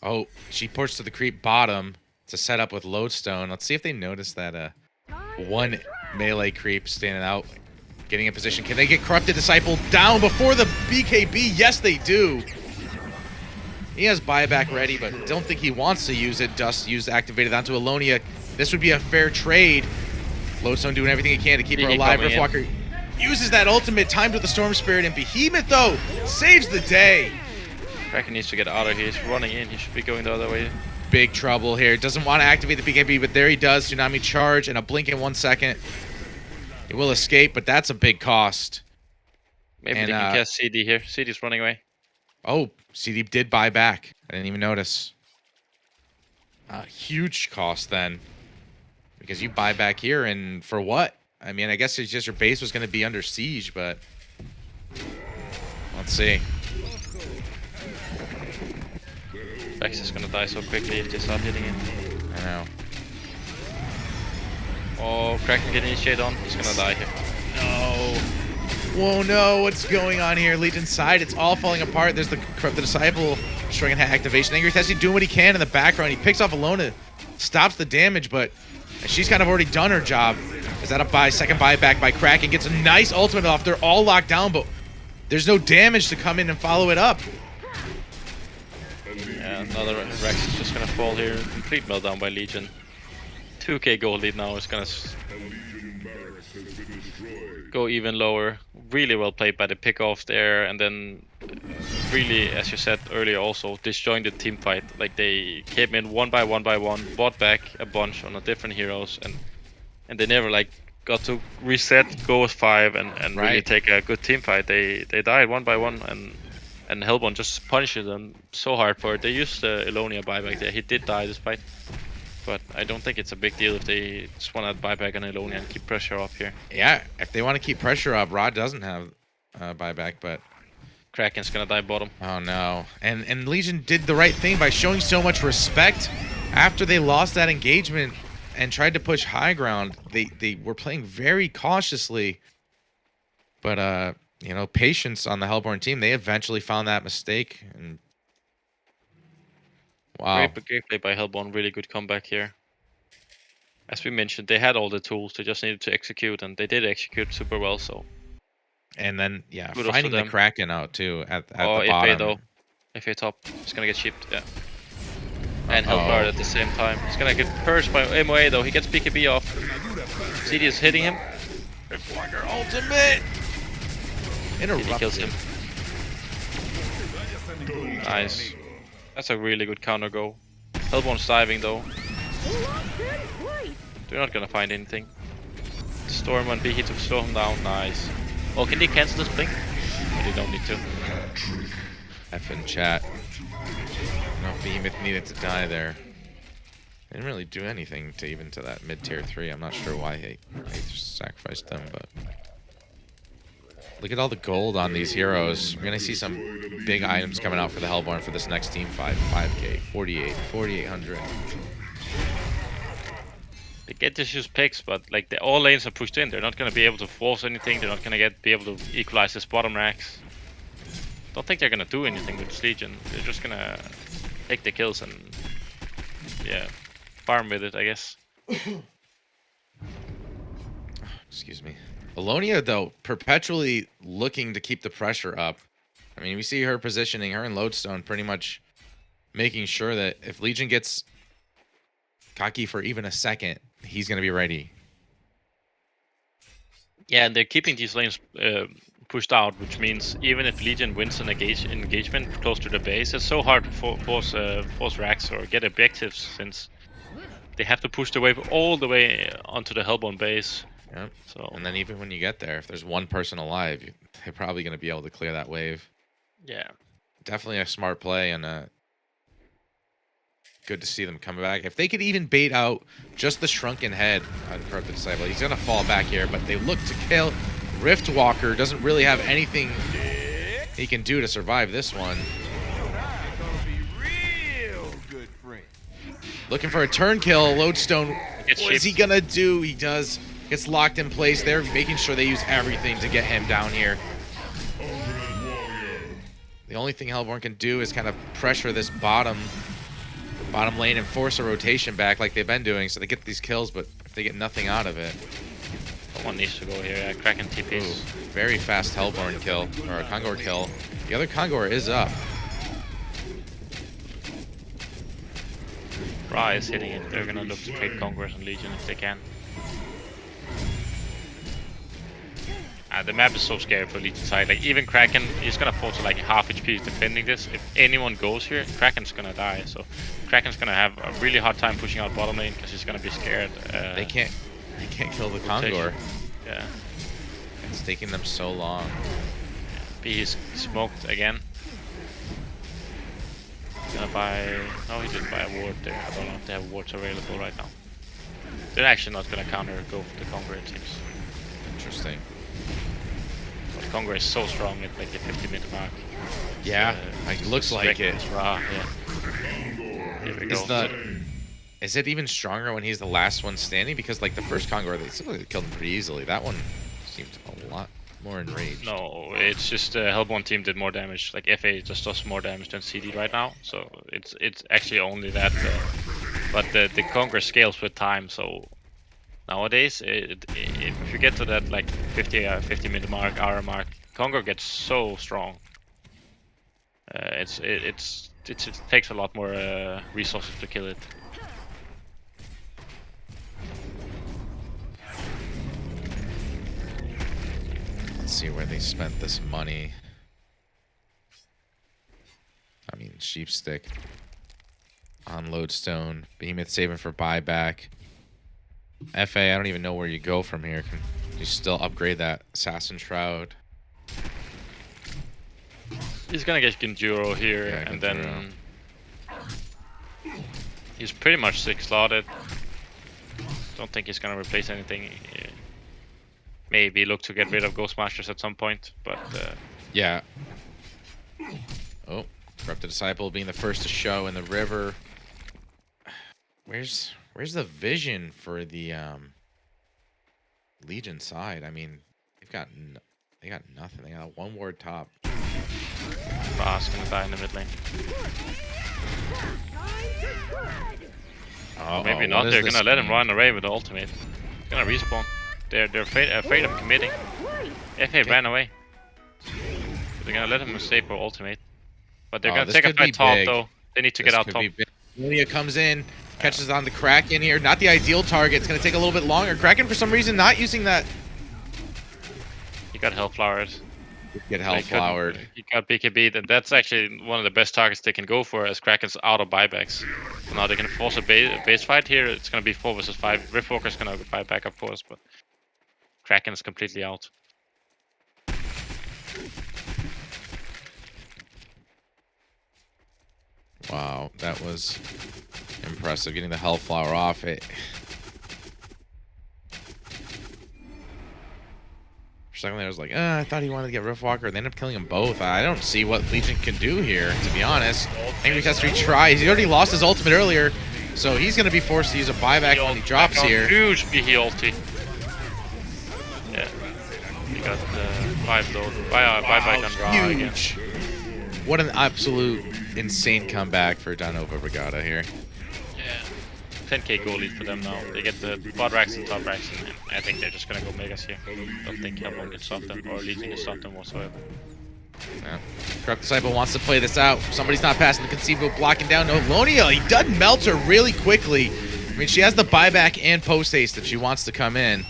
Oh, she ports to the creep bottom to set up with Lodestone. Let's see if they notice that one melee creep standing out, getting in position. Can they get Corrupted Disciple down before the BKB? Yes, they do. He has buyback ready, but don't think he wants to use it. Dust used activated onto Alonia. This would be a fair trade. Lodestone doing everything he can to keep her alive. Riftwalker uses that ultimate, timed with the Storm Spirit, and Behemoth, though, saves the day. Kraken needs to get out of here. He's running in. He should be going the other way. Big trouble here. Doesn't want to activate the BKB, but there he does. Tsunami charge and a blink in 1 second. He will escape, but that's a big cost. Maybe they can cast CD here. CD's running away. Oh, CD did buy back. I didn't even notice. A huge cost then. Because you buy back here, and for what? I mean, I guess it's just your base was going to be under siege, but Let's see. Rex is gonna die so quickly if they start hitting him. I know. Oh, Kraken get initiate on. He's gonna die here. No. Whoa, no. What's going on here? Legion's side. It's all falling apart. There's the Corrupted Disciple destroying an activation. Angry Tessie doing what he can in the background. He picks off Alona, stops the damage, but she's kind of already done her job. Is that a buy? Second buyback by Kraken. Gets a nice ultimate off. They're all locked down, but there's no damage to come in and follow it up. Yeah, another Rex is just gonna fall here. Complete meltdown by Legion. 2k gold lead now is gonna go even lower. Really well played by the pickoff there, and then really, as you said earlier, also disjointed team fight. Like they came in one by one, bought back a bunch on a different heroes, and they never like got to reset, go with 5, and really take a good team fight. They died one by one, and Hellborn just punished them so hard for it. They used the Elonia buyback there. He did die this fight, but I don't think it's a big deal if they just want to buyback on Elonia and keep pressure up here. Yeah, if they want to keep pressure up, Rod doesn't have buyback, but Kraken's gonna die bottom. oh no. And Legion did the right thing by showing so much respect after they lost that engagement and tried to push high ground. They were playing very cautiously, but you know, patience on the Hellborn team. They eventually found that mistake, and wow. Great play by Hellborn. Really good comeback here. As we mentioned, they had all the tools. They just needed to execute, and they did execute super well. So. And then yeah, Kudos finding to the them. Kraken out too at the FA bottom. though. FA top. He's gonna get shipped. Yeah. And Hellguard at the same time. He's gonna get cursed by MOA though. He gets BKB off. CD is hitting him. Reflector ultimate. Interrupted. He kills him. Nice. That's a really good counter go. Hellborn's diving though. They're not gonna find anything. Storm and B to slow him down. Nice. Oh, can they cancel this blink? Oh, they don't need to. F in chat. No, Behemoth needed to die there. Didn't really do anything to even to that mid tier 3. I'm not sure why he just sacrificed them, but look at all the gold on these heroes. We're gonna see some big items coming out for the Hellborn for this next team fight. 5k, 48, 4800. They get to choose picks, but like all lanes are pushed in. They're not gonna be able to force anything. They're not gonna be able to equalize this bottom racks. Don't think they're gonna do anything with this Legion. They're just gonna take the kills and yeah, farm with it, I guess. Excuse me. Alonia though, perpetually looking to keep the pressure up. I mean, we see her positioning, her and Lodestone pretty much making sure that if Legion gets cocky for even a second, he's gonna be ready. Yeah, and they're keeping these lanes pushed out, which means even if Legion wins an engagement close to the base, it's so hard to force racks or get objectives since they have to push the wave all the way onto the Hellborn base. Yep. So And then even when you get there, if there's one person alive, they're probably gonna be able to clear that wave. yeah, Definitely a smart play, and good to see them come back. If they could even bait out just the shrunken head on Corrupted Disciple, he's gonna fall back here, but they look to kill. Riftwalker doesn't really have anything he can do to survive this one. Looking for a turn kill. Lodestone, what is he gonna do? He does. Gets locked in place. They're making sure they use everything to get him down here. The only thing Hellborn can do is kind of pressure this bottom lane and force a rotation back like they've been doing, so they get these kills, but if they get nothing out of it. someone needs to go here. Yeah, Kraken TPs. Ooh, very fast Hellborn kill, or a Kongor kill. The other Kongor is up. Ra is hitting it. They're gonna look to trade Conquerors and Legion if they can. The map is so scary for Legion side. Like even Kraken is gonna fall to like half HP defending this. If anyone goes here, Kraken's gonna die. So Kraken's gonna have a really hard time pushing out bottom lane because he's gonna be scared. They can't kill the Kongor. Yeah. It's taking them so long. B is smoked again. He's gonna buy. No, he didn't buy a ward there. I don't know if they have wards available right now. They're actually not gonna counter go for the Conqueror, it seems. Interesting. But Congo is so strong at like the 50-minute mark. Yeah, like, looks like it. Raw, yeah. Here we go. Is it even stronger when he's the last one standing? Because like the first Congo, they simply killed him pretty easily. That one seemed a lot more enraged. No, it's just the Hellborn team did more damage. Like FA just does more damage than CD right now, so it's actually only that. But the Conquer scales with time, so nowadays if you get to that like 50-minute mark, hour mark, Conquer gets so strong. It takes a lot more resources to kill it. Let's see where they spent this money. I mean, Sheepstick on Lodestone, Behemoth saving for buyback. FA, I don't even know where you go from here. Can you still upgrade that Assassin Shroud? He's gonna get Ginjuro here, Yeah, and Ginjuro. then he's pretty much 6 slotted. Don't think he's gonna replace anything. Maybe look to get rid of Ghost Masters at some point, but yeah. Oh, Corrupted Disciple being the first to show in the river. Where's the vision for the Legion side? I mean, they got nothing. They got a 1 ward top. Boss gonna die in the mid lane. Maybe not. They're gonna let him run away with the ultimate. He's gonna respawn. They're afraid of committing. FA ran away. They're gonna let him escape for ultimate. But they're gonna take a fight top though. They need to get out top. Lunia comes in, catches on the Kraken here. Not the ideal target. It's gonna take a little bit longer. Kraken for some reason not using that. He got Hellflowered. Get Hellflowered. He got BKB, and that's actually one of the best targets they can go for as Kraken's out of buybacks. So now they can force a base fight here. It's gonna be 4 versus 5. Riftwalker's gonna buy back, of course, but Kraken is completely out. Wow, that was impressive. Getting the Hellflower off it. For a second there, I was like, I thought he wanted to get Riftwalker. They ended up killing them both. I don't see what Legion can do here, to be honest. Angry has to retry. He already lost his ultimate earlier, so he's going to be forced to use a buyback when he drops here. Huge BH ulti. Yeah. He got 5 load. Buyback on Ra again. What an absolute insane comeback for Daunova Brigada here. Yeah. 10k goal lead for them now. They get the bot racks and top racks, and I think they're just gonna go Megas here. Don't think Hellborn can stop them, or Legion can stop them whatsoever. Yeah. Corrupt Disciple wants to play this out. Somebody's not passing the conceivable, blocking down. No, Lonia, he does melt her really quickly. I mean, she has the buyback and post haste if she wants to come in.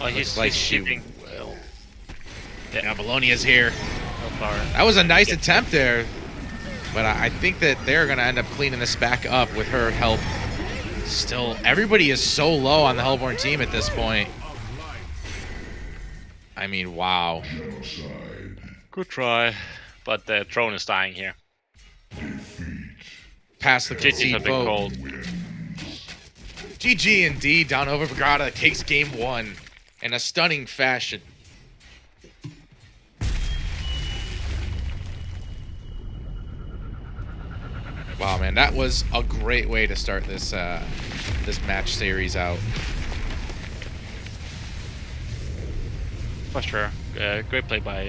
Oh, he's like shooting. Well, yeah, Melonia's here. Hellflower. That was a nice attempt there, but I think that they're going to end up cleaning this back up with her help. Still, everybody is so low on the Hellborn team at this point. I mean, wow. Good try, but the drone is dying here. Pass the GG's concede have been vote. called. GG indeed. Daunova Brigada takes game 1 in a stunning fashion. Wow, man, that was a great way to start this this match series out. For sure. Great play by